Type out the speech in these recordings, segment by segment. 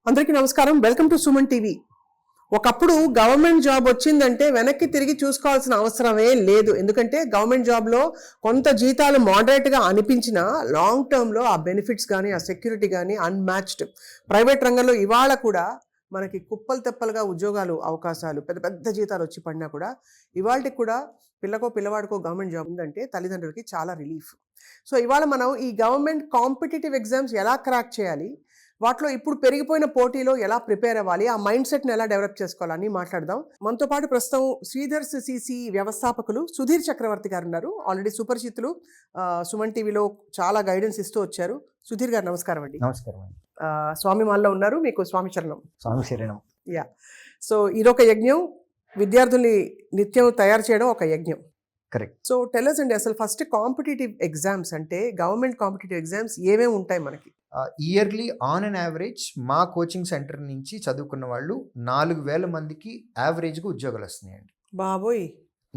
అందరికీ నమస్కారం. Welcome to Suman TV. ఒకప్పుడు గవర్నమెంట్ జాబ్ వచ్చిందంటే వెనక్కి తిరిగి చూసుకోవాల్సిన అవసరమే లేదు. ఎందుకంటే గవర్నమెంట్ జాబ్లో కొంత జీతాలు మోడరేట్గా అనిపించినా లాంగ్ టర్మ్లో ఆ బెనిఫిట్స్ కానీ ఆ సెక్యూరిటీ కానీ అన్మ్యాచ్డ్. ప్రైవేట్ రంగంలో ఇవాళ కూడా మనకి కుప్పలు తెప్పలుగా ఉద్యోగాలు అవకాశాలు పెద్ద పెద్ద జీతాలు వచ్చి పడినా కూడా ఇవాళకి కూడా పిల్లకో పిల్లవాడికో గవర్నమెంట్ జాబ్ ఉందంటే తల్లిదండ్రులకి చాలా రిలీఫ్. సో ఇవాళ మనం ఈ గవర్నమెంట్ కాంపిటేటివ్ ఎగ్జామ్స్ ఎలా క్రాక్ చేయాలి, వాటిలో ఇప్పుడు పెరిగిపోయిన పోటీలో ఎలా ప్రిపేర్ అవ్వాలి, ఆ మైండ్ సెట్ని ఎలా డెవలప్ చేసుకోవాలని మాట్లాడదాం. మనతో పాటు ప్రస్తుతం శ్రీధర్ సిసి వ్యవస్థాపకులు సుధీర్ చక్రవర్తి గారు ఉన్నారు. ఆల్రెడీ సుపరిచితులు, సుమన్ టీవీలో చాలా గైడెన్స్ ఇస్తూ వచ్చారు. సుధీర్ గారు నమస్కారం అండి. నమస్కారం అండి. స్వామి మాల్లో ఉన్నారు. మీకు స్వామి చరణం. స్వామి శరణం. యా. సో ఇదొక యజ్ఞం, విద్యార్థుల్ని నిత్యం తయారు చేయడం ఒక యజ్ఞం. కరెక్ట్. సో టెల్లర్స్ అండి, అసలు ఫస్ట్ కాంపిటేటివ్ ఎగ్జామ్స్ అంటే గవర్నమెంట్ కాంపిటేటివ్ ఎగ్జామ్స్ ఏమేమి ఉంటాయి మనకి? ఇయర్లీ ఆన్ అండ్ యావరేజ్ మా కోచింగ్ సెంటర్ నుంచి చదువుకున్న వాళ్ళు 4,000 మందికి యావరేజ్గా ఉద్యోగాలు వస్తున్నాయండి. బాబోయ్,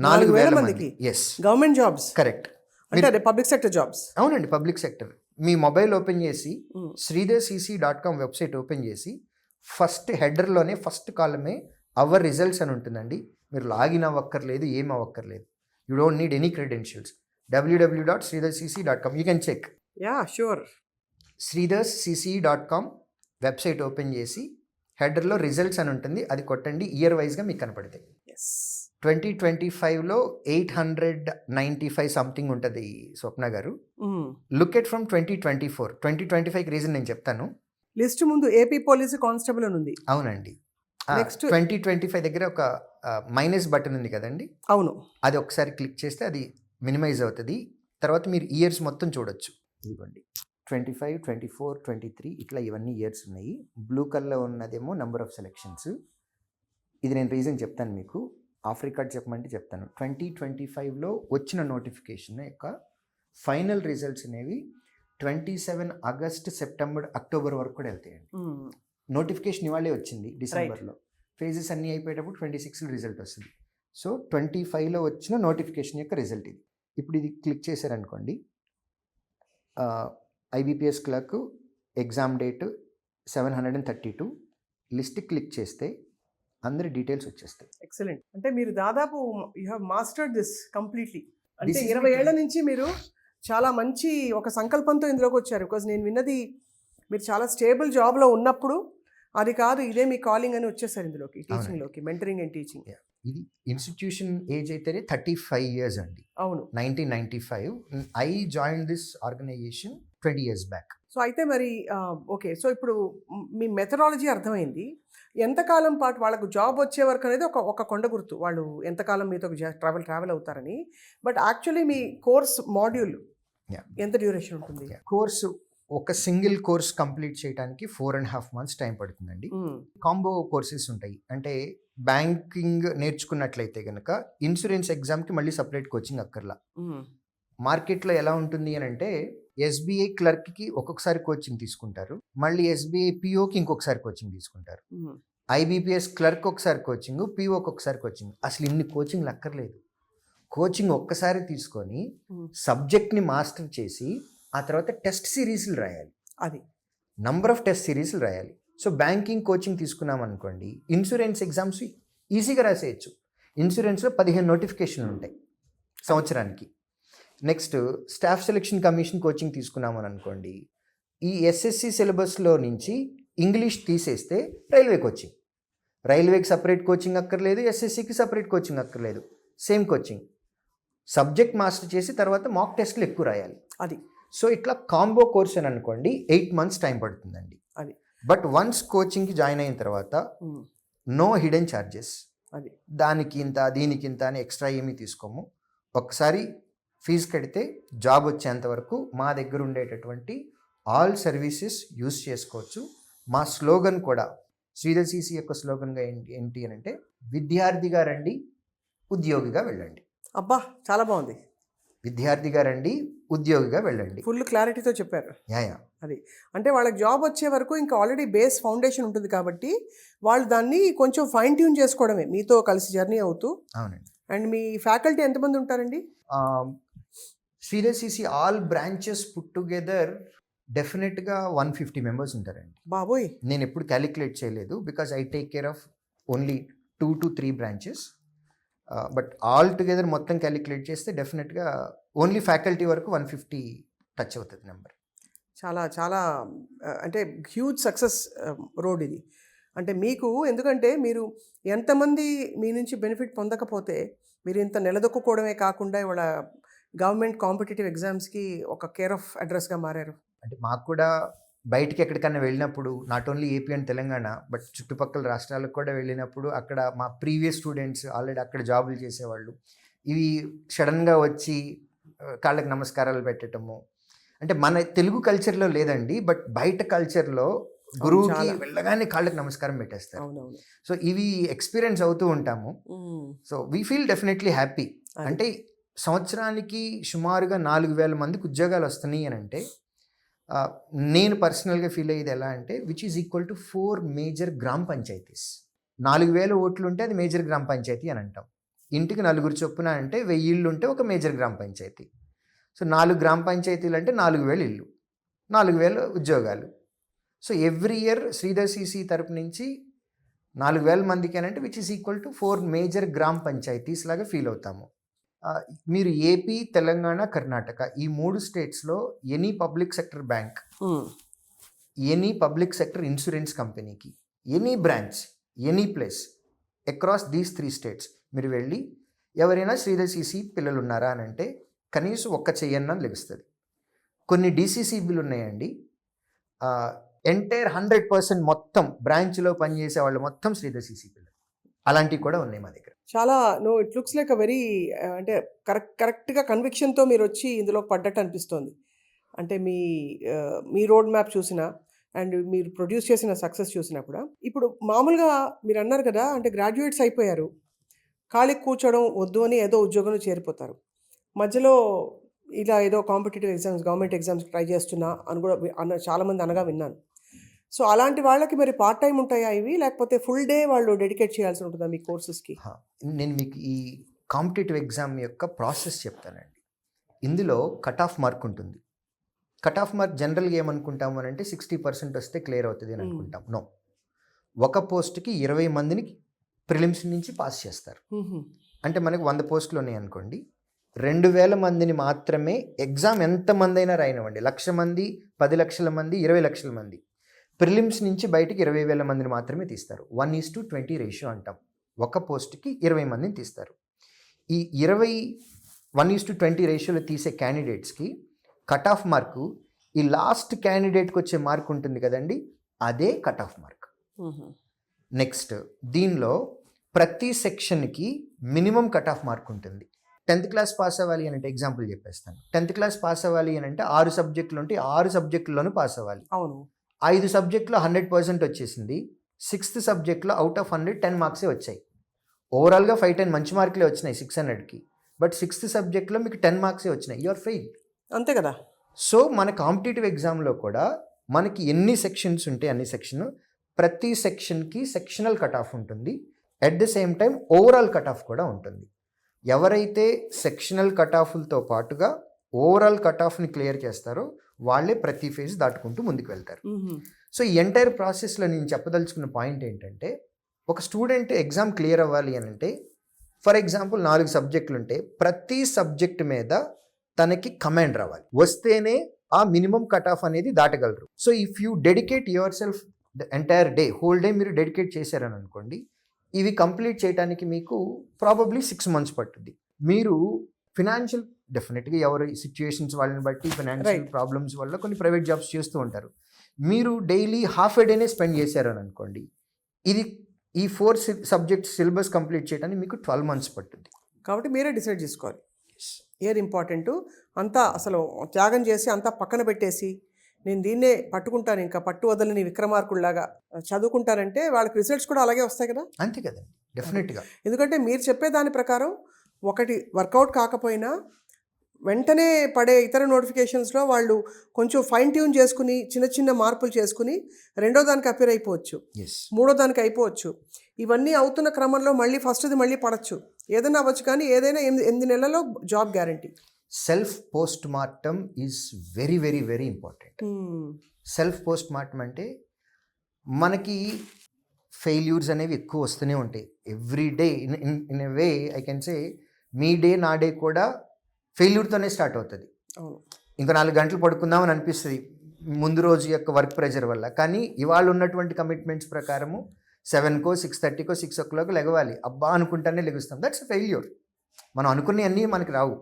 4,000 మందికి. Yes, government jobs. కరెక్ట్. అంటే అదే పబ్లిక్ సెక్టర్ జాబ్స్. అవునండి, పబ్లిక్ సెక్టర్. మీ మొబైల్ ఓపెన్ చేసి sridharcc.com వెబ్సైట్ ఓపెన్ చేసి ఫస్ట్ హెడర్లోనే ఫస్ట్ కాలమే అవర్ రిజల్ట్స్ అని ఉంటుందండి. మీరు లాగిన్ అవ్వక్కర్లేదు, ఏం అవ్వక్కర్లేదు. You don't need any credentials. www.sridharcc.com you can check. Yeah, sure. sridharcc.com website open చేసి హెడర్లో రిజల్ట్స్ అని ఉంటుంది, అది కొట్టండి. ఇయర్ వైజ్గా మీకు కనపడతాయి. 2025లో 895 సంథింగ్ ఉంటుంది స్వప్న గారు. Look at from 2024. 2025కి రీజన్ నేను చెప్తాను. లిస్ట్ ముందు ఏపీ పోలీసు కానిస్టేబుల్ అని ఉంది. అవునండి. నెక్స్ట్ 2025 దగ్గర ఒక మైనస్ బటన్ ఉంది కదండి. అవును, అది ఒకసారి క్లిక్ చేస్తే అది మినిమైజ్ అవుతుంది. తర్వాత మీరు ఇయర్స్ మొత్తం చూడొచ్చు. ఇదిగోండి, 25, 24, 23 ఇట్లా ఇవన్నీ ఇయర్స్ ఉన్నాయి. బ్లూ కలర్లో ఉన్నదేమో నెంబర్ ఆఫ్ సెలెక్షన్స్. ఇది నేను రీజన్ చెప్తాను మీకు. ఆఫ్ రికార్డ్ చెప్పమంటే చెప్తాను. 2025లో వచ్చిన నోటిఫికేషన్ యొక్క ఫైనల్ రిజల్ట్స్ అనేవి 27 ఆగస్ట్, సెప్టెంబర్, అక్టోబర్ వరకు కూడా వెళ్తాయండి. నోటిఫికేషన్ ఇవాళే వచ్చింది డిసెంబర్లో. ఫేజెస్ అన్నీ అయిపోయేటప్పుడు 26లో రిజల్ట్ వస్తుంది. సో 25లో వచ్చిన నోటిఫికేషన్ యొక్క రిజల్ట్ ఇది. ఇప్పుడు ఇది క్లిక్ చేశారనుకోండి, IBPS clerk exam date 732 list click చేస్తే అందరి డీటెయిల్స్ వచ్చేస్తాయి. ఎక్సలెంట్. అంటే మీరు దాదాపు you have mastered this completely. అంటే 20 ఏళ్ల నుంచి మీరు చాలా మంచి ఒక సంకల్పంతో ఇందులోకి వచ్చారు. బికాజ్ నేను విన్నది మీరు చాలా స్టేబుల్ జాబ్లో ఉన్నప్పుడు అది కాదు, ఇదే మీ కాలింగ్ అని వచ్చేసారు ఇందులోకి, టీచింగ్లోకి, మెంటరింగ్ అండ్ టీచింగ్. ఇది ఇన్స్టిట్యూషన్ ఏజ్ అయితేనే 35 years అండి. అవును, 1995. I join this organization 20 years back. So అయితే మరి ఓకే, సో ఇప్పుడు మీ మెథడాలజీ అర్థమైంది. ఎంతకాలం పాటు వాళ్ళకు జాబ్ వచ్చే వరకు అనేది ఒక కొండ గుర్తు, వాళ్ళు ఎంతకాలం మీతో ట్రావెల్ అవుతారని. But actually me course module ఎంత డ్యూరేషన్ ఉంటుంది? కోర్సు ఒక సింగిల్ కోర్స్ కంప్లీట్ చేయడానికి 4.5 months టైం పడుతుందండి. కాంబో కోర్సెస్ ఉంటాయి. అంటే బ్యాంకింగ్ నేర్చుకున్నట్లయితే కనుక ఇన్సూరెన్స్ ఎగ్జామ్కి మళ్ళీ సపరేట్ కోచింగ్ అక్కర్లా. మార్కెట్లో ఎలా ఉంటుంది అని అంటే ఎస్బీఐ క్లర్క్కి ఒక్కొక్కసారి కోచింగ్ తీసుకుంటారు, మళ్ళీ ఎస్బీఐ పిఓకి ఇంకొకసారి కోచింగ్ తీసుకుంటారు, ఐబీపీఎస్ క్లర్క్ ఒకసారి కోచింగ్, పిఓకి ఒకసారి కోచింగ్. అసలు ఇన్ని కోచింగ్లు అక్కర్లేదు. కోచింగ్ ఒక్కసారి తీసుకొని సబ్జెక్ట్ని మాస్టర్ చేసి ఆ తర్వాత టెస్ట్ సిరీస్లు రాయాలి. అది నంబర్ ఆఫ్ టెస్ట్ సిరీస్లు రాయాలి. సో బ్యాంకింగ్ కోచింగ్ తీసుకున్నాం అనుకోండి, ఇన్సూరెన్స్ ఎగ్జామ్స్ ఈజీగా రాసేయచ్చు. ఇన్సూరెన్స్లో 15 నోటిఫికేషన్లు ఉంటాయి సంవత్సరానికి. Next staff selection commission coaching తీసుకున్నామని అనుకోండి, ఈ ఎస్ఎస్సి సిలబస్లో నుంచి ఇంగ్లీష్ తీసేస్తే రైల్వే కోచింగ్, రైల్వేకి సపరేట్ కోచింగ్ అక్కర్లేదు, ఎస్ఎస్సికి సపరేట్ కోచింగ్ అక్కర్లేదు, సేమ్ కోచింగ్. సబ్జెక్ట్ మాస్టర్ చేసి తర్వాత మాక్ టెస్ట్లు ఎక్కువ రాయాలి. అది సో ఇట్లా కాంబో కోర్స్ అని అనుకోండి 8 months టైం పడుతుందండి. అది బట్ వన్స్ కోచింగ్కి జాయిన్ అయిన తర్వాత నో హిడెన్ ఛార్జెస్. అది దానికి ఇంత దీనికి ఇంత అని ఎక్స్ట్రా ఏమీ తీసుకోము. ఒకసారి ఫీజు కడితే జాబ్ వచ్చేంత వరకు మా దగ్గర ఉండేటటువంటి ఆల్ సర్వీసెస్ యూజ్ చేసుకోవచ్చు. మా స్లోగన్ కూడా శ్రీధర్ సిసి యొక్క స్లోగన్గా ఏంటి అని అంటే, విద్యార్థిగా రండి, ఉద్యోగిగా వెళ్ళండి. అబ్బా, చాలా బాగుంది. విద్యార్థిగా రండి, ఉద్యోగిగా వెళ్ళండి. ఫుల్ క్లారిటీతో చెప్పారు. యా. అది అంటే వాళ్ళకి జాబ్ వచ్చే వరకు ఇంకా ఆల్రెడీ బేస్ ఫౌండేషన్ ఉంటుంది కాబట్టి వాళ్ళు దాన్ని కొంచెం ఫైన్ ట్యూన్ చేసుకోవడమే మీతో కలిసి జర్నీ అవుతూ. అవునండి. అండ్ మీ ఫ్యాకల్టీ ఎంతమంది ఉంటారండి? Sridhar CC all branches put together డెఫినెట్గా 150 మెంబర్స్ ఉంటారండి. బాబోయ్! నేను ఎప్పుడు క్యాలిక్యులేట్ చేయలేదు because I take care of only 2 to 3 branches. But all together మొత్తం క్యాలిక్యులేట్ చేస్తే డెఫినెట్గా ఓన్లీ ఫ్యాకల్టీ వరకు 150 టచ్ అవుతుంది నెంబర్. చాలా చాలా అంటే హ్యూజ్ సక్సెస్ రోడ్ ఇది. అంటే మీకు ఎందుకంటే మీరు ఎంతమంది మీ నుంచి బెనిఫిట్ పొందకపోతే మీరు ఇంత నిలదొక్కుకోవడమే కాకుండా ఇవాళ గవర్నమెంట్ కాంపిటేటివ్ ఎగ్జామ్స్కి ఒక కేర్ ఆఫ్ అడ్రస్గా మారారు. అంటే మాకు కూడా బయటికి ఎక్కడికైనా వెళ్ళినప్పుడు not only AP and Telangana but చుట్టుపక్కల రాష్ట్రాలకు కూడా వెళ్ళినప్పుడు అక్కడ మా ప్రీవియస్ స్టూడెంట్స్ ఆల్రెడీ అక్కడ జాబులు చేసేవాళ్ళు ఇవి సడన్గా వచ్చి కాళ్ళకి నమస్కారాలు పెట్టడము అంటే మన తెలుగు కల్చర్లో లేదండి. బట్ బయట కల్చర్లో గురువుకి వెళ్ళగానే కాళ్ళకి నమస్కారం పెట్టేస్తారు. అవునవును. సో ఇవి ఎక్స్పీరియన్స్ అవుతూ ఉంటాము. So we feel definitely happy. అంటే సంవత్సరానికి సుమారుగా 4,000 మందికి ఉద్యోగాలు వస్తున్నాయి అని అంటే నేను పర్సనల్గా ఫీల్ అయ్యేది ఎలా అంటే which is equal to 4 major గ్రామ పంచాయతీస్. 4,000 ఓట్లు ఉంటే అది మేజర్ గ్రామ పంచాయతీ అని అంటాం. ఇంటికి 4 చొప్పున అంటే 1000 ఇళ్ళు ఉంటే ఒక మేజర్ గ్రామ పంచాయతీ. సో 4 గ్రామ పంచాయతీలు అంటే 4,000 ఇళ్ళు, 4,000 ఉద్యోగాలు. So every year Sridhar CC తరపు నుంచి 4,000 మందికి అని అంటే which is equal to 4 major గ్రామ పంచాయతీస్ లాగా ఫీల్ అవుతాము. మీరు ఏపీ, తెలంగాణ, కర్ణాటక ఈ 3 స్టేట్స్లో any public sector bank, any public sector insurance కంపెనీకి, any branch, any place across these 3 states మీరు వెళ్ళి ఎవరైనా శ్రీధర్ సిసి పిల్లలు ఉన్నారా అని అంటే కనీసం ఒక్క చెయ్యన్న లభిస్తుంది. కొన్ని డీసీసీబీలు ఉన్నాయండి, ఎంటైర్ 100% మొత్తం బ్రాంచ్లో పనిచేసే వాళ్ళు మొత్తం శ్రీధర్ సిసి పిల్లలు. అలాంటివి కూడా ఉన్నాయి మా దగ్గర. చాలా it looks like a very అంటే కరెక్ట్గా కన్విక్షన్తో మీరు వచ్చి ఇందులో పడ్డట్టు అనిపిస్తుంది. అంటే మీ రోడ్ మ్యాప్ చూసినా అండ్ మీరు ప్రొడ్యూస్ చేసిన సక్సెస్ చూసినా కూడా. ఇప్పుడు మామూలుగా మీరు అన్నారు కదా, అంటే గ్రాడ్యుయేట్స్ అయిపోయారు, ఖాళీకి కూర్చోవడం వద్దు అని ఏదో ఉద్యోగంలో చేరిపోతారు. మధ్యలో ఇలా ఏదో competitive exams, government exams try చేస్తున్నా అని కూడా చాలామంది అనగా విన్నాను. సో అలాంటి వాళ్ళకి మరి పార్ట్ టైం ఉంటాయా ఇవి, లేకపోతే ఫుల్ డే వాళ్ళు డెడికేట్ చేయాల్సి ఉంటుందా మీ కోర్సెస్కి? నేను మీకు ఈ కాంపిటేటివ్ ఎగ్జామ్ యొక్క ప్రాసెస్ చెప్తానండి. ఇందులో కట్ ఆఫ్ మార్క్ ఉంటుంది. కట్ ఆఫ్ మార్క్ జనరల్గా ఏమనుకుంటాము అని అంటే 60% వస్తే క్లియర్ అవుతుంది అని అనుకుంటాం. నో, ఒక పోస్ట్కి 20 మందిని ప్రిలిమ్స్ నుంచి పాస్ చేస్తారు. అంటే మనకి 100 పోస్టులు ఉన్నాయి అనుకోండి, 2,000 మందిని మాత్రమే ఎగ్జామ్ ఎంతమంది అయినా రాయనివ్వండి, 1,00,000 మంది, 10 లక్షల మంది, 20 లక్షల మంది, ప్రిలిమ్స్ నుంచి బయటికి 20,000 మందిని మాత్రమే తీస్తారు. 1:20 రేషియో అంటాం. ఒక పోస్ట్కి 20 మందిని తీస్తారు. ఈ 1:20 రేషియోలో తీసే క్యాండిడేట్స్కి కట్ ఆఫ్ మార్కు ఈ లాస్ట్ క్యాండిడేట్కి వచ్చే మార్క్ ఉంటుంది కదండి, అదే కట్ ఆఫ్ మార్క్. నెక్స్ట్ దీనిలో ప్రతి సెక్షన్కి మినిమం కట్ ఆఫ్ మార్క్ ఉంటుంది. 10th క్లాస్ పాస్ అవ్వాలి అని అంటే ఎగ్జాంపుల్ చెప్పేస్తాను. 10th క్లాస్ పాస్ అవ్వాలి అని అంటే 6 సబ్జెక్టులు ఉంటే 6 సబ్జెక్టుల్లోనూ పాస్ అవ్వాలి. అవును. 5 సబ్జెక్టులో 100% వచ్చేసింది. 6th సబ్జెక్ట్లో అవుట్ ఆఫ్ 100 10 మార్క్సే వచ్చాయి. ఓవరాల్గా 510 మంచి మార్కులే వచ్చినాయి 600కి. బట్ 6th సబ్జెక్ట్లో మీకు 10 మార్క్సే వచ్చినాయి, యు ఆర్ ఫెయిల్. అంతే కదా. సో మన కాంపిటేటివ్ ఎగ్జామ్లో కూడా మనకి ఎన్ని సెక్షన్స్ ఉంటే అన్ని సెక్షన్, ప్రతి సెక్షన్కి సెక్షనల్ కట్ ఆఫ్ ఉంటుంది. At the same time overall cut off కూడా ఉంటుంది. ఎవరైతే సెక్షనల్ కట్ ఆఫ్లతో పాటుగా ఓవరాల్ కట్ ఆఫ్ని క్లియర్ చేస్తారో వాళ్ళే ప్రతి ఫేజ్ దాటుకుంటూ ముందుకు వెళ్తారు. సో ఈ ఎంటైర్ ప్రాసెస్లో నేను చెప్పదలుచుకున్న పాయింట్ ఏంటంటే, ఒక స్టూడెంట్ ఎగ్జామ్ క్లియర్ అవ్వాలి అని అంటే ఫర్ ఎగ్జాంపుల్ 4 సబ్జెక్టులు ఉంటే ప్రతి సబ్జెక్ట్ మీద తనకి కమాండ్ రావాలి, వస్తేనే ఆ మినిమం కట్ ఆఫ్ అనేది దాటగలరు. So if you dedicate yourself the entire day, whole day మీరు డెడికేట్ చేశారని అనుకోండి, ఇవి కంప్లీట్ చేయడానికి మీకు ప్రాబబ్లీ 6 months పట్టుద్ది. మీరు ఫినాన్షియల్ డెఫినెట్గా ఎవరి సిచ్యుయేషన్స్ వాళ్ళని బట్టి ఫినాన్షియల్ ప్రాబ్లమ్స్ వల్ల కొన్ని ప్రైవేట్ జాబ్స్ చేస్తూ ఉంటారు. మీరు డైలీ హాఫ్ ఎ డేనే స్పెండ్ చేశారని అనుకోండి, ఇది ఈ 4 సబ్జెక్ట్స్ సిలబస్ కంప్లీట్ చేయడానికి మీకు 12 months పట్టుద్ది. కాబట్టి మీరే డిసైడ్ చేసుకోవాలి ఏది ఇంపార్టెంట్. అంతా అసలు త్యాగం చేసి అంతా పక్కన పెట్టేసి నేను దీన్నే పట్టుకుంటాను, ఇంకా పట్టు వదలని విక్రమార్కుల్లాగా చదువుకుంటారంటే వాళ్ళకి రిజల్ట్స్ కూడా అలాగే వస్తాయి కదా. అంతే కదండి, డెఫినెట్గా. ఎందుకంటే మీరు చెప్పే దాని ప్రకారం ఒకటి వర్కౌట్ కాకపోయినా వెంటనే పడే ఇతర నోటిఫికేషన్స్లో వాళ్ళు కొంచెం ఫైన్ ట్యూన్ చేసుకుని చిన్న చిన్న మార్పులు చేసుకుని రెండో దానికి అపేర్ అయిపోవచ్చు, మూడో దానికి అయిపోవచ్చు. ఇవన్నీ అవుతున్న క్రమంలో మళ్ళీ ఫస్ట్ది మళ్ళీ పడచ్చు, ఏదైనా అవ్వచ్చు. కానీ ఏదైనా 8 నెలల్లో job guarantee. Self post మార్టమ్ is very very very important. Self post మార్టమ్ అంటే మనకి ఫెయిల్యూర్స్ అనేవి ఎక్కువ వస్తూనే ఉంటాయి every day. In a way I can say me day నా డే కూడా ఫెయిల్యూర్తోనే స్టార్ట్ అవుతుంది. ఇంకా 4 గంటలు పడుకుందామని అనిపిస్తుంది ముందు రోజు యొక్క వర్క్ ప్రెషర్ వల్ల. కానీ ఇవాళ ఉన్నటువంటి కమిట్మెంట్స్ ప్రకారము 7కో 6:30కో 6 o'clock లెగవాలి. అబ్బా అనుకుంటానే లెగుస్తాం. That's a failure. మనం అనుకున్నవన్నీ మనకి రావు.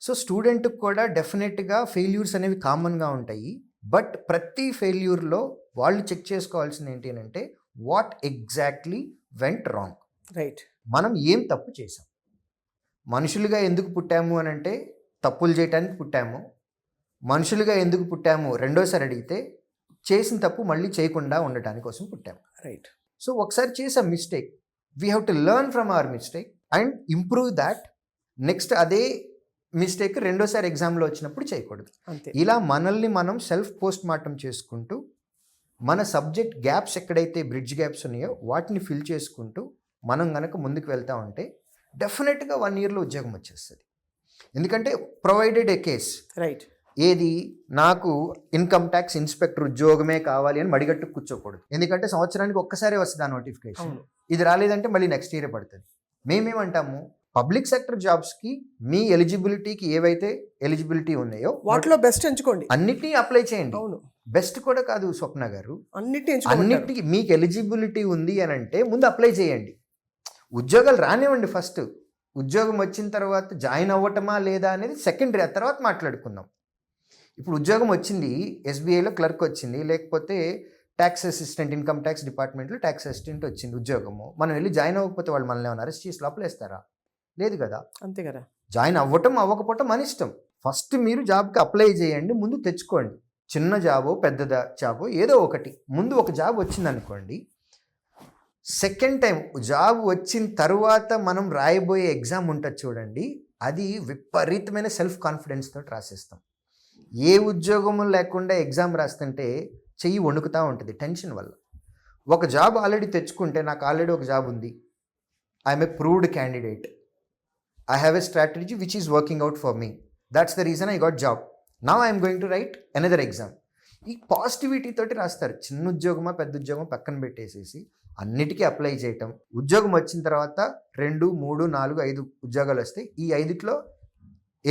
సో స్టూడెంట్కి కూడా డెఫినెట్గా ఫెయిల్యూర్స్ అనేవి కామన్గా ఉంటాయి. బట్ ప్రతి ఫెయిల్యూర్లో వాళ్ళు చెక్ చేసుకోవాల్సింది ఏంటి అని అంటే what exactly went wrong. Right. మనం ఏం తప్పు చేసాం. మనుషులుగా ఎందుకు పుట్టాము అని అంటే తప్పులు చేయడానికి పుట్టాము. మనుషులుగా ఎందుకు పుట్టాము రెండోసారి అడిగితే చేసిన తప్పు మళ్ళీ చేయకుండా ఉండటానికి కోసం పుట్టాము. రైట్. సో ఒకసారి చేసాం mistake, we have to learn from our mistake and improve that. Next అదే మిస్టేక్ రెండోసారి ఎగ్జామ్లో వచ్చినప్పుడు చేయకూడదు. ఇలా మనల్ని మనం సెల్ఫ్ పోస్ట్ మార్టం చేసుకుంటూ మన సబ్జెక్ట్ గ్యాప్స్ ఎక్కడైతే బ్రిడ్జ్ గ్యాప్స్ ఉన్నాయో వాటిని ఫిల్ చేసుకుంటూ మనం కనుక ముందుకు వెళ్తూ ఉంటే డెఫినెట్గా 1 yearలో ఉద్యోగం వచ్చేస్తుంది. ఎందుకంటే ప్రొవైడెడ్ ఏ కేస్. రైట్. ఏది నాకు ఇన్కమ్ ట్యాక్స్ ఇన్స్పెక్టర్ ఉద్యోగమే కావాలి అని మడిగట్టు కూర్చోకూడదు. ఎందుకంటే సంవత్సరానికి ఒక్కసారే వస్తుంది ఆ నోటిఫికేషన్. ఇది రాలేదంటే మళ్ళీ నెక్స్ట్ ఇయర్ పడుతుంది. మేమేమంటాము, పబ్లిక్ సెక్టర్ జాబ్స్కి మీ ఎలిజిబిలిటీకి ఏవైతే ఎలిజిబిలిటీ ఉన్నాయో వాటిలో బెస్ట్ ఎంచుకోండి, అన్నిటినీ అప్లై చేయండి. అవును, బెస్ట్ కూడా కాదు స్వప్న గారు, అన్నిటికీ మీకు ఎలిజిబిలిటీ ఉంది అని అంటే ముందు అప్లై చేయండి. ఉద్యోగాలు రానివ్వండి ఫస్ట్. ఉద్యోగం వచ్చిన తర్వాత జాయిన్ అవ్వటమా లేదా అనేది సెకండరీ, ఆ తర్వాత మాట్లాడుకుందాం. ఇప్పుడు ఉద్యోగం వచ్చింది, ఎస్బీఐలో క్లర్క్ వచ్చింది, లేకపోతే ట్యాక్స్ అసిస్టెంట్, ఇన్కమ్ ట్యాక్స్ డిపార్ట్మెంట్లో ట్యాక్స్ అసిస్టెంట్ వచ్చింది ఉద్యోగము. మనం వెళ్ళి జాయిన్ అవ్వకపోతే వాళ్ళు మనల్ని ఏమైనా అరెస్ట్ చేసి లోపల వేస్తారా? లేదు కదా. అంతే కదా. జాయిన్ అవ్వటం అవ్వకపోవటం మన ఇష్టం. ఫస్ట్ మీరు జాబ్కి అప్లై చేయండి, ముందు తెచ్చుకోండి. చిన్న జాబో పెద్ద జాబో ఏదో ఒకటి, ముందు ఒక జాబ్ వచ్చింది అనుకోండి. సెకండ్ టైం జాబ్ వచ్చిన తర్వాత మనం రాయబోయే ఎగ్జామ్ ఉంటుంది చూడండి, అది విపరీతమైన సెల్ఫ్ కాన్ఫిడెన్స్తో రాసేస్తాం. ఏ ఉద్యోగం లేకుండా ఎగ్జామ్ రాస్తుంటే చెయ్యి వణుకుతూ ఉంటుంది టెన్షన్ వల్ల. ఒక జాబ్ ఆల్రెడీ తెచ్చుకుంటే, నాకు ఆల్రెడీ ఒక జాబ్ ఉంది, I'm a proved candidate, I have a strategy which is working out for me, that's the reason I got job, now I'm going to right another exam. ఈ positivity తోటి రాస్తారు. చిన్న ఉద్యోగమా పెద్ద ఉద్యోగం పక్కన పెట్టేసేసి అన్నిటికీ అప్లై చేయటం. ఉద్యోగం వచ్చిన తర్వాత 2, 3, 4, 5 ఉద్యోగాలు వస్తాయి. ఈ 5లో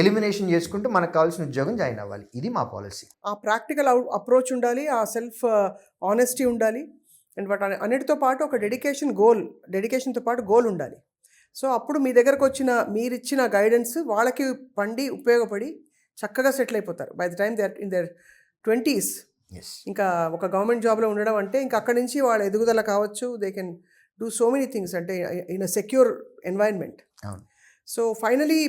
ఎలిమినేషన్ చేసుకుంటూ మనకు కావాల్సిన ఉద్యోగం జాయిన్ అవ్వాలి. ఇది మా పాలసీ. ఆ ప్రాక్టికల్ అప్రోచ్ ఉండాలి, ఆ సెల్ఫ్ ఆనెస్టీ ఉండాలి, అండ్ వాటి అన్నిటితో పాటు ఒక డెడికేషన్తో పాటు గోల్ ఉండాలి. సో అప్పుడు మీ దగ్గరకు వచ్చిన మీరిచ్చిన గైడెన్స్ వాళ్ళకి పండి ఉపయోగపడి చక్కగా సెటిల్ అయిపోతారు. By the time they are in their 20s. ఇంకా ఒక గవర్నమెంట్ జాబ్లో ఉండడం అంటే ఇంకా అక్కడి నుంచి వాళ్ళ ఎదుగుదల కావచ్చు, they can do so many things, అంటే in a secure environment. So finally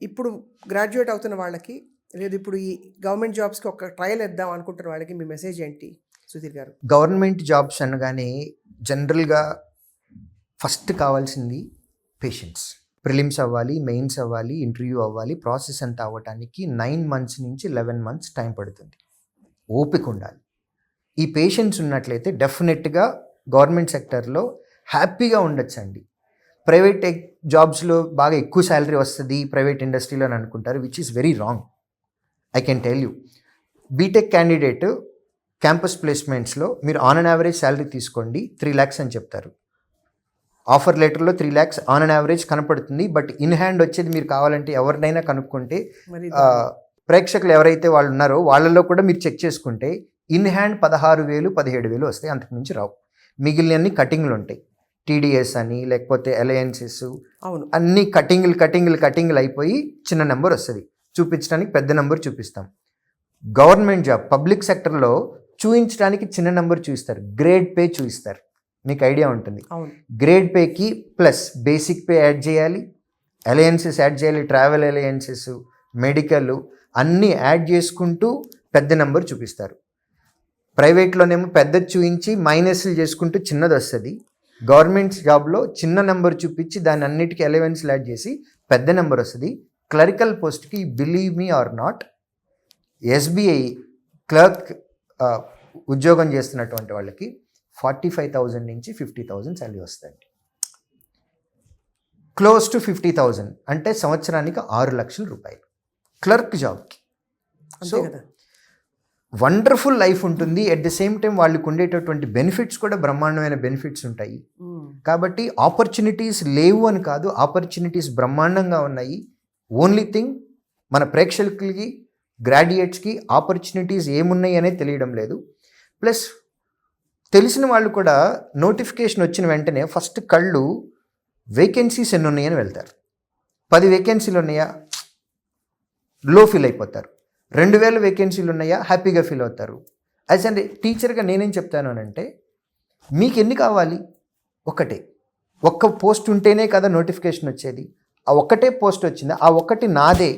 ఇప్పుడు గ్రాడ్యుయేట్ అవుతున్న వాళ్ళకి, లేదు ఇప్పుడు ఈ గవర్నమెంట్ జాబ్స్కి ఒక ట్రయల్ ఇద్దాం అనుకుంటున్న వాళ్ళకి మీ మెసేజ్ ఏంటి సుధీర్ గారు? గవర్నమెంట్ జాబ్స్ అనగానే జనరల్గా ఫస్ట్ కావాల్సింది పేషెన్స్. ప్రిలిమ్స్ అవ్వాలి, మెయిన్స్ అవ్వాలి, ఇంటర్వ్యూ అవ్వాలి, ప్రాసెస్ అంతా అవ్వటానికి 9 months నుంచి 11 months టైం పడుతుంది. ఓపిక ఉండాలి. ఈ పేషెన్స్ ఉన్నట్లయితే డెఫినెట్గా గవర్నమెంట్ సెక్టర్లో హ్యాపీగా ఉండొచ్చండి. ప్రైవేట్ జాబ్స్లో బాగా ఎక్కువ శాలరీ వస్తుంది ప్రైవేట్ ఇండస్ట్రీలో అని అనుకుంటారు, which is very wrong. I can tell you, BTech candidate campus ప్లేస్మెంట్స్లో మీరు ఆన్ అన్ యావరేజ్ శాలరీ తీసుకోండి 3 lakhs అని చెప్తారు. ఆఫర్ లెటర్లో 3 lakhs ఆన్ అన్ యావరేజ్ కనపడుతుంది. బట్ ఇన్ హ్యాండ్ వచ్చేది మీరు కావాలంటే ఎవరినైనా కనుక్కుంటే, ప్రేక్షకులు ఎవరైతే వాళ్ళు ఉన్నారో వాళ్ళల్లో కూడా మీరు చెక్ చేసుకుంటే ఇన్ హ్యాండ్ 16,000 17,000 వస్తాయి, అంతకుమించి రావు. మిగిలినన్ని కటింగ్లు ఉంటాయి, టీడీఎస్ అని లేకపోతే అలయన్సెస్, అన్ని కటింగ్లు అయిపోయి చిన్న నెంబర్ వస్తుంది. చూపించడానికి పెద్ద నెంబర్ చూపిస్తాం. గవర్నమెంట్ జాబ్ పబ్లిక్ సెక్టర్లో చూపించడానికి చిన్న నెంబర్ చూపిస్తారు, గ్రేడ్ పే చూపిస్తారు. మీకు ఐడియా ఉంటుంది. గ్రేడ్ పేకి ప్లస్ బేసిక్ పే యాడ్ చేయాలి, అలయన్సెస్ యాడ్ చేయాలి, ట్రావెల్ అలయన్సెస్, మెడికల్ అన్నీ యాడ్ చేసుకుంటూ పెద్ద నెంబర్ చూపిస్తారు. ప్రైవేట్లోనేమో పెద్దది చూపించి మైనస్లు చేసుకుంటూ చిన్నది వస్తుంది. గవర్నమెంట్ జాబ్లో చిన్న నెంబర్ చూపించి దాని అన్నిటికీ అలవెన్స్లు యాడ్ చేసి పెద్ద నెంబర్ వస్తుంది. క్లరికల్ పోస్ట్కి believe me or not, SBI clerk ఉద్యోగం చేస్తున్నటువంటి వాళ్ళకి 45,000 నుంచి 50,000 శాలరీ వస్తుంది. క్లోజ్ టు 50,000 అంటే సంవత్సరానికి 6 లక్షల రూపాయలు క్లర్క్ జాబ్కి. సో అంతే కదా. వండర్ఫుల్ లైఫ్ ఉంటుంది. ఎట్ ది సేమ్ టైం వాళ్ళకు ఉండేటటువంటి బెనిఫిట్స్ కూడా బ్రహ్మాండమైన బెనిఫిట్స్ ఉంటాయి. కాబట్టి ఆపర్చునిటీస్ లేవు అని కాదు, ఆపర్చునిటీస్ బ్రహ్మాండంగా ఉన్నాయి. ఓన్లీ థింగ్ మన ప్రేక్షకులకి గ్రాడ్యుయేట్స్కి ఆపర్చునిటీస్ ఏమున్నాయి అనేది తెలియడం లేదు. ప్లస్ తెలిసిన వాళ్ళు కూడా నోటిఫికేషన్ వచ్చిన వెంటనే ఫస్ట్ కళ్ళు వేకెన్సీస్ ఎన్ని ఉన్నాయని వెళ్తారు. 10 వేకెన్సీలు ఉన్నాయా, లో ఫీల్ అయిపోతారు. 2,000 వేకెన్సీలు ఉన్నాయా, హ్యాపీగా ఫీల్ అవుతారు. యాజ్ అండ్ టీచర్గా నేనేం చెప్తాను అంటే, మీకు ఎన్ని కావాలి, ఒక్క పోస్ట్ ఉంటేనే కదా నోటిఫికేషన్ వచ్చేది. ఆ ఒక్కటే పోస్ట్ వచ్చింది, ఆ ఒక్కటి నాదే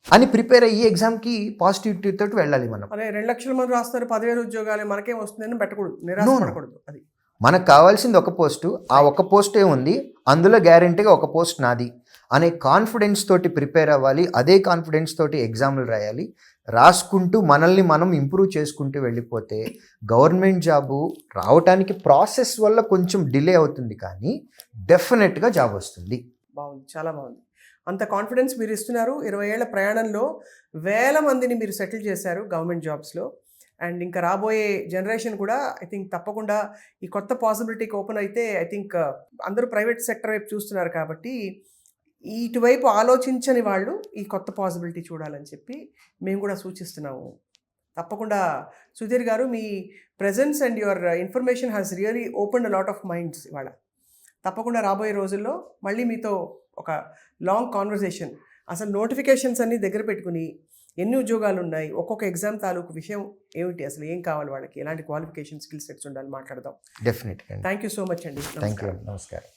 అని ప్రిపేర్ అయ్యి ఎగ్జామ్కి పాజిటివిటీ తోటి వెళ్ళాలి మనం. అదే 2 లక్షల మంది రాస్తారు, 10,000 ఉద్యోగాలు మనకేం వస్తుందని పెట్టకూడదు, నిరాశపడకూడదు. అది మనకు కావాల్సింది ఒక పోస్టు, ఆ ఒక్క పోస్టే ఉంది, అందులో గ్యారెంటీగా ఒక పోస్ట్ నాది అనే కాన్ఫిడెన్స్ తోటి ప్రిపేర్ అవ్వాలి. అదే కాన్ఫిడెన్స్ తోటి ఎగ్జామ్లు రాయాలి. రాసుకుంటూ మనల్ని మనం ఇంప్రూవ్ చేసుకుంటూ వెళ్ళిపోతే గవర్నమెంట్ జాబు రావటానికి ప్రాసెస్ వల్ల కొంచెం డిలే అవుతుంది, కానీ డెఫినెట్గా జాబ్ వస్తుంది. బాగుంది, చాలా బాగుంది. అంత కాన్ఫిడెన్స్ మీరు ఇస్తున్నారు. 20 ఏళ్ల ప్రయాణంలో వేల మందిని మీరు సెటిల్ చేశారు గవర్నమెంట్ జాబ్స్లో. అండ్ ఇంకా రాబోయే జనరేషన్ కూడా ఐ థింక్ తప్పకుండా ఈ కొత్త పాసిబిలిటీకి ఓపెన్ అయితే ఐ థింక్ అందరూ ప్రైవేట్ సెక్టర్ వైపు చూస్తున్నారు కాబట్టి ఇటువైపు ఆలోచించని వాళ్ళు ఈ కొత్త పాసిబిలిటీ చూడాలని చెప్పి మేము కూడా సూచిస్తున్నాము. తప్పకుండా సుధీర్ గారు, మీ presence and your information has really opened a lot of minds ఇవాళ. తప్పకుండా రాబోయే రోజుల్లో మళ్ళీ మీతో ఒక లాంగ్ కాన్వర్సేషన్, అసలు నోటిఫికేషన్స్ అన్నీ దగ్గర పెట్టుకుని ఎన్ని ఉద్యోగాలు ఉన్నాయి, ఒక్కొక్క ఎగ్జామ్ తాలూకు విషయం ఏమిటి, అసలు ఏం కావాలి వాళ్ళకి, ఎలాంటి క్వాలిఫికేషన్ స్కిల్ సెట్స్ ఉండాలి మాట్లాడదాం. డెఫినెట్గా. థ్యాంక్ యూ సో మచ్ అండి. Thank you. నమస్కారం.